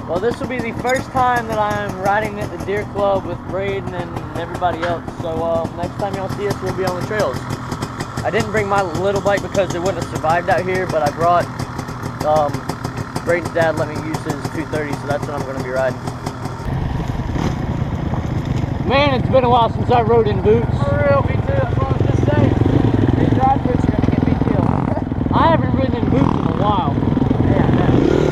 Well, this will be the first time that I'm riding at the Deer Club with Braydon and everybody else. So next time y'all see us, we'll be on the trails. I didn't bring my little bike because it wouldn't have survived out here, but I brought Braydon's dad let me use his 230, so that's what I'm going to be riding. Man, it's been a while since I rode in boots. For real, me too. That's what I was just saying. These ride boots are gonna get me killed. I haven't ridden in boots in a while. Yeah, I know.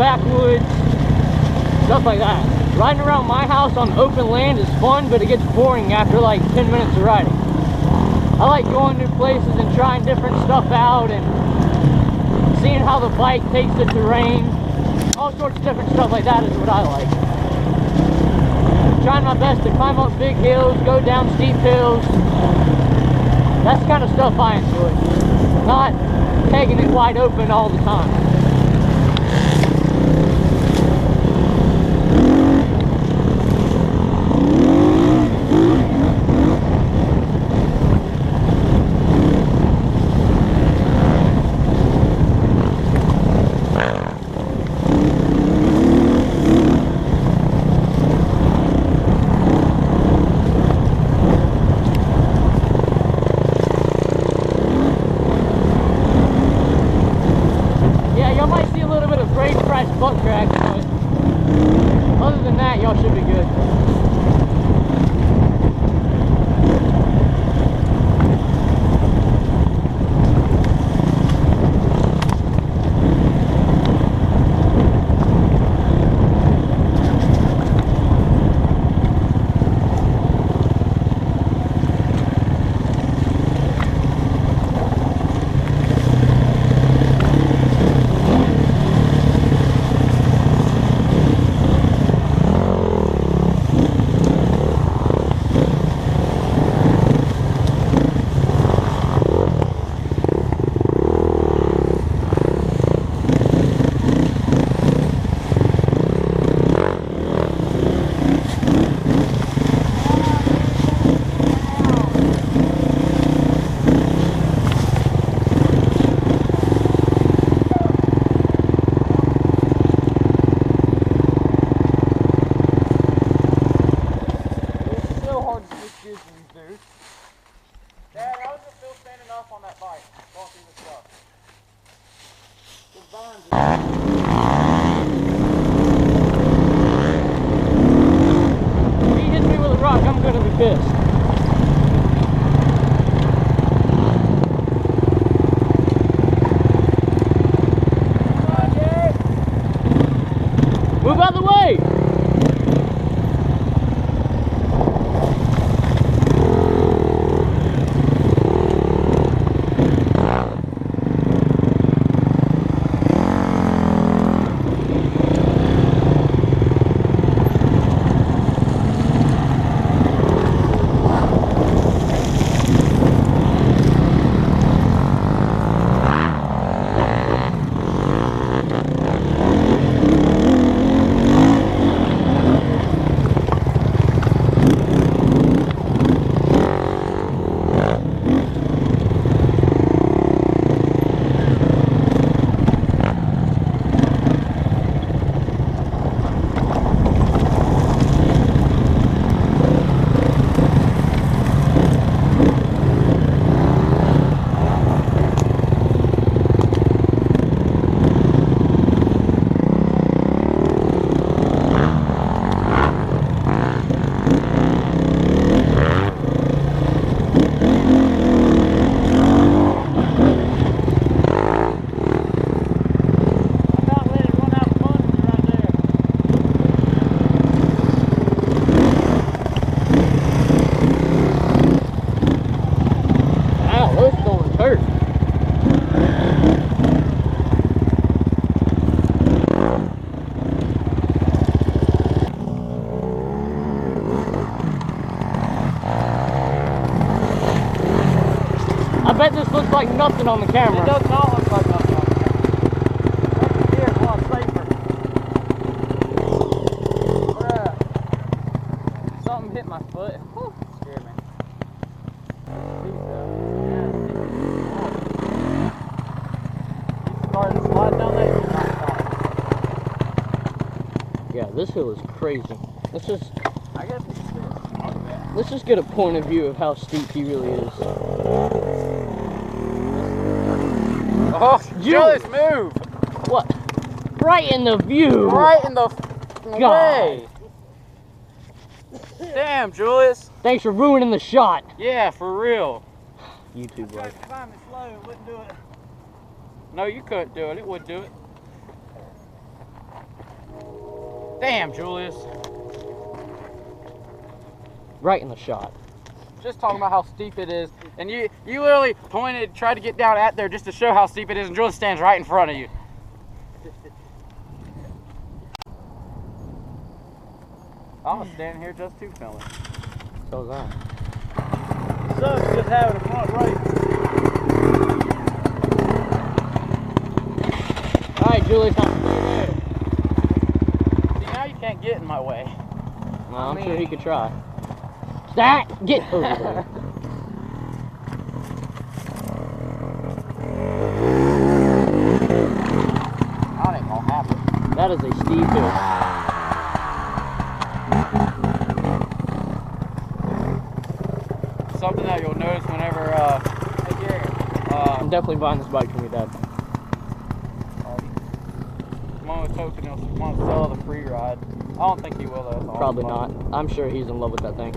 backwoods, stuff like that. Riding around my house on open land is fun, but it gets boring after like 10 minutes of riding. I like going to places and trying different stuff out and seeing how the bike takes the terrain, all all sorts of different stuff like that is what I like. Trying my best to climb up big hills, go down steep hills. That's the kind of stuff I enjoy. Not pegging it wide open all the time. Butt crack, but other than that, y'all should be good. Dad, how does it feel standing up on that bike, going through the stuff? The vines If he hits me with a rock, I'm gonna be pissed. Come on, Jay! Move out of the way! I bet this looks like nothing on the camera. It does not look like nothing on the camera. That's here, a lot safer. Something hit my foot. Whew, scared me. Starting to slide down that hill. Yeah, this hill is crazy. Let's just I guess it's let's just get a point of view of how steep he really is. Oh, Julius, move! What? Right in the view! Right in the God. way! Damn, Julius! Thanks for ruining the shot. Yeah, for real. YouTube life. Find me slow, it wouldn't do it. No, you couldn't do it. It would do it. Damn, Julius. Right in the shot. Just talking about how steep it is, and you literally pointed, tried to get down at there just to show how steep it is, and Julius stands right in front of you. I was standing here just to film it. So was I. What's up? Just having a front right. Alright, Julius, I'm there. See, now you can't get in my way. Well, I'm sure he could try. That! Get over there. That ain't gonna happen. That is a steep hill. Something that you'll notice whenever, hey Garret, I'm definitely buying this bike from your dad. Mom was hoping he'll want to sell the free ride. I don't think he will though. That's all. Probably not. I'm sure he's in love with that thing.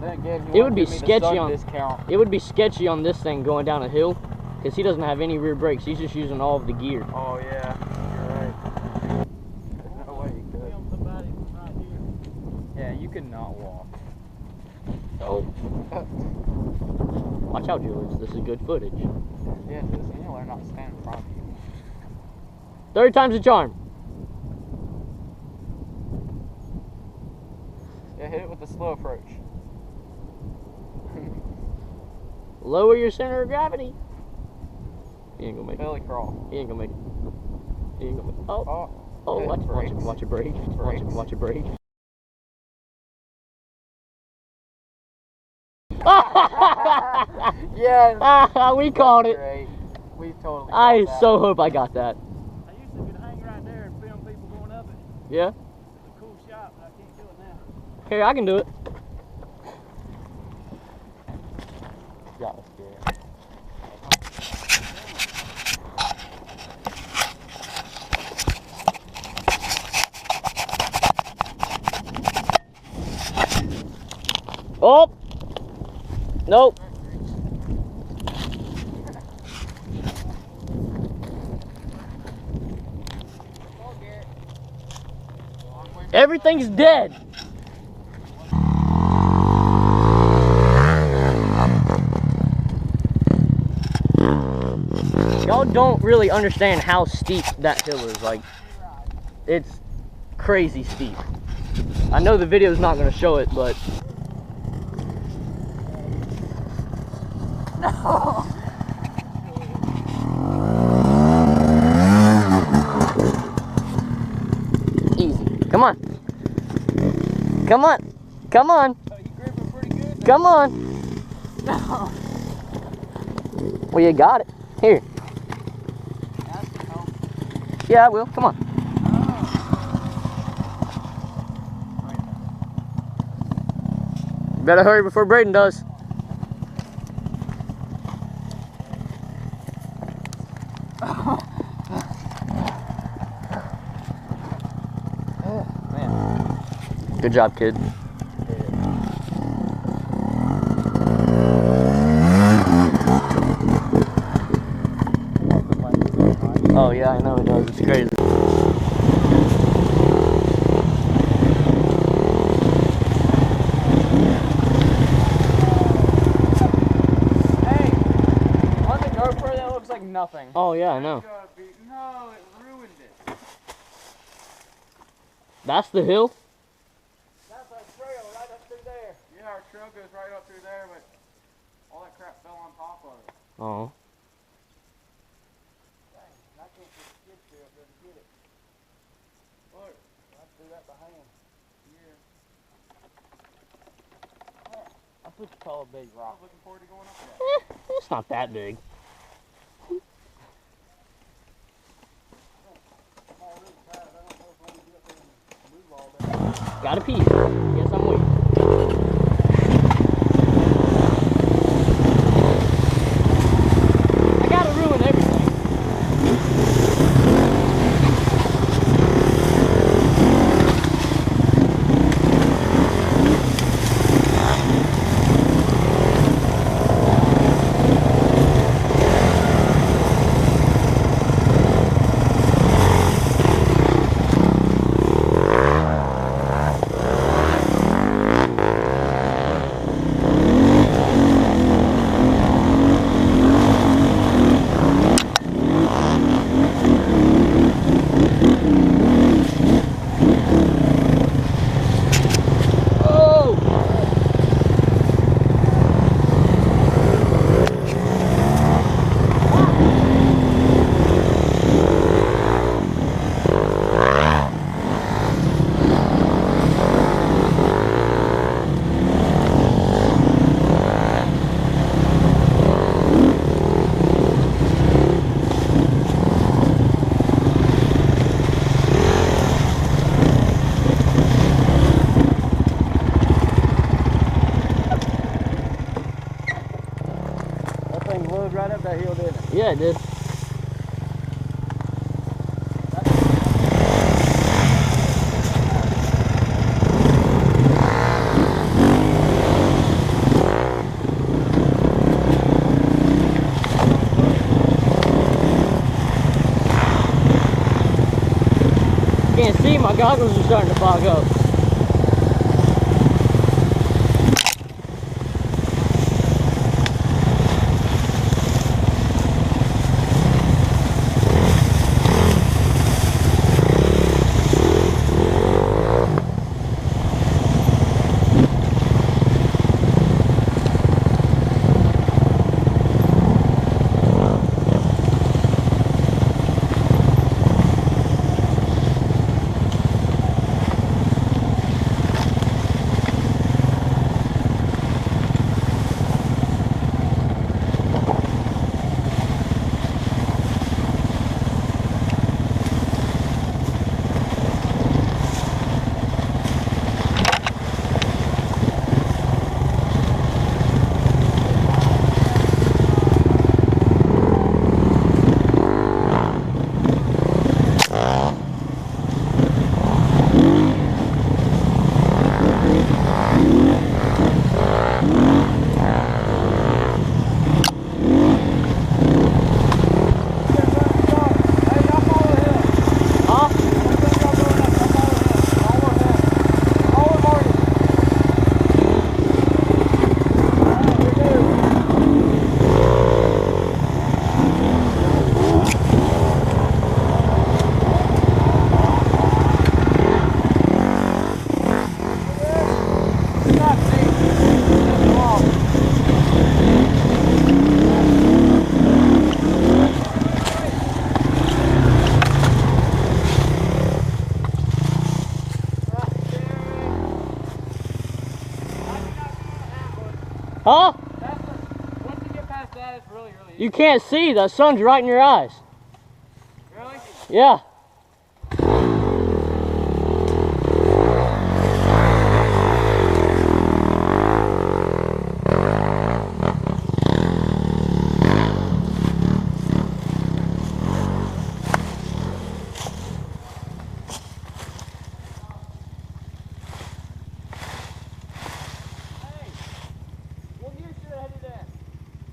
Then again, It would be sketchy on discount. It would be sketchy on this thing going down a hill, because he doesn't have any rear brakes. He's just using all of the gear. Oh yeah, you're right. There's no way you could. Yeah, you could not walk. Oh. Watch out, Julius. This is good footage. Yeah, just you know, learn not to stand in front of you. 30 times the charm. Yeah, hit it with the slow approach. Lower your center of gravity. He ain't gonna make it. Belly crawl. He ain't gonna make it. He ain't gonna make it. Oh. Oh. Oh, Hit watch it, brakes. watch it brake. Watch it, watch it brake. Yeah. We called it. Great. We totally. I called so hope I got that. I used to hang right there and film people going up it. Yeah? It's a cool shot, but I can't do it now. Here, I can do it. Got us, Garret. Oh! Nope. Everything's dead. Y'all don't really understand how steep that hill is. Like, it's crazy steep. I know the video's not going to show it, but No. easy. Come on. Come on. Come on. Oh, you gripping pretty good? Come on. No. Well, you got it. Here. That's gonna help. Yeah, I will. Come on. You better hurry before Braydon does. Man. Good job, kid. Oh yeah, I know it does. It's crazy. Hey, on the GoPro that looks like nothing. Oh yeah, I know. No, it ruined it. That's the hill? That's our trail right up through there. Yeah, our trail goes right up through there, but all that crap fell on top of it. Oh. Dang, I can't get the skid steer up there to get it. Look, I have to do that by hand. Yeah. I put the tall big rock. I'm looking forward to going up there. It's not that big. Gotta pee. Guess I'm waiting. I gotta ruin everything. Yeah, it did. Can't see, my goggles are starting to fog up. Huh? Once you get past that, it's really easy. You can't see. The sun's right in your eyes. Really? Yeah.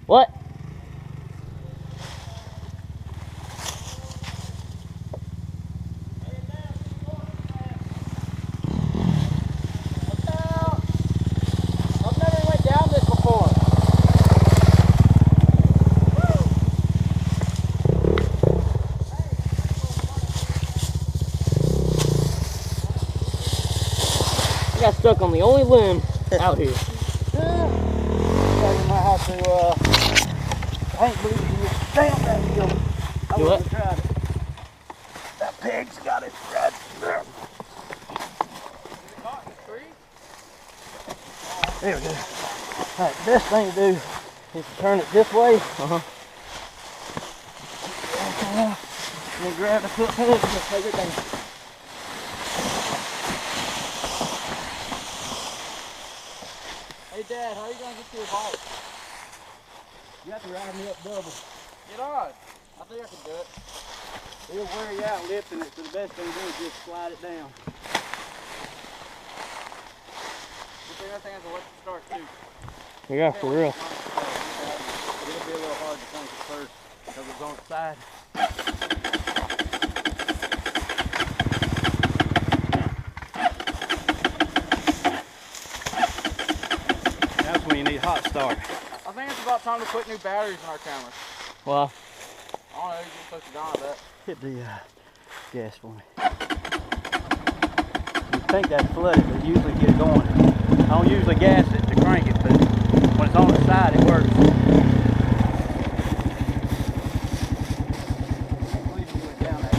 What? I've never went down this before. I got stuck on the only limb out here. I might have to, I ain't believe you would down that hill. I Do wouldn't it. have tried it. That pig's got it right there. There we go. Alright, the best thing to do is to turn it this way. And then grab the foot peg and just take it down. Hey Dad, how are you going to get to your bike? You have to ride me up double. Get on. I think I can do it. It'll wear you out lifting it, so the best thing to do is just slide it down. I think I can let you start too. Yeah, for real. It'll be a little hard to point it first because it's on its side. That's when you need hot start. I think it's about time to put new batteries in our cameras. Well, I don't know, you're supposed to die, I bet. Hit the gas for me. You think that's flooded, but usually get it going. I don't usually gas it to crank it, but when it's on its side, it works. I can't believe you went down that.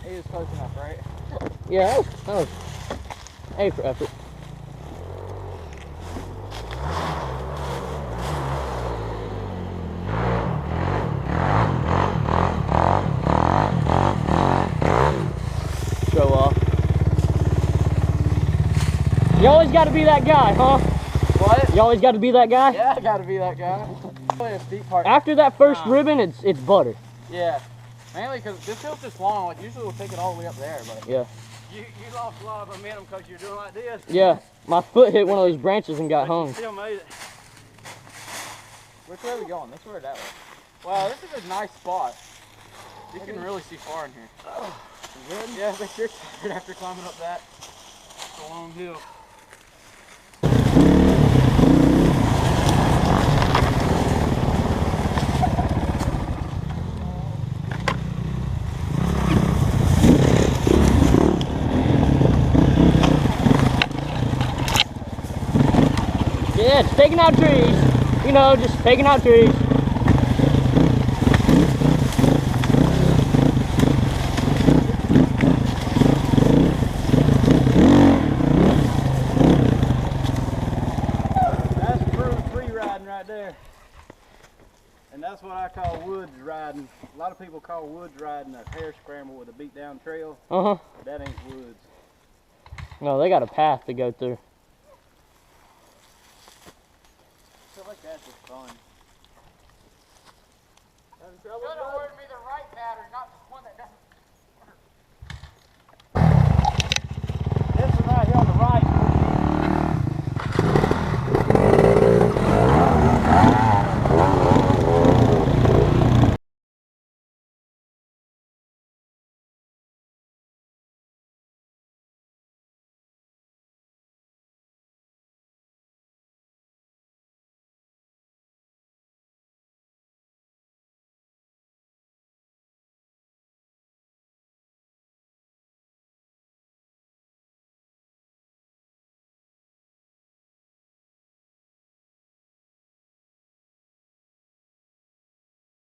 It is close enough, right? yeah, that was A for effort. You always got to be that guy, huh? What? You always got to be that guy? Yeah, I gotta be that guy. A steep part. After that first ribbon, it's butter. Yeah. Mainly because this hill's just long. Like usually we'll take it all the way up there, but Yeah. You lost a lot of momentum because you're doing like this. Yeah. My foot hit one of those branches and got But hung. you still made it. Which way are we going? This way or that way? Wow, this is a nice spot. You can really see far in here. Oh, good? Yeah, but you're tired after climbing up that. It's a long hill. Yeah, it's taking out trees. You know, just taking out trees. That's true free riding right there. And that's what I call woods riding. A lot of people call woods riding a hare scramble with a beat down trail. Uh-huh. But that ain't woods. No, they got a path to go through. I feel like that's just fun. Having trouble?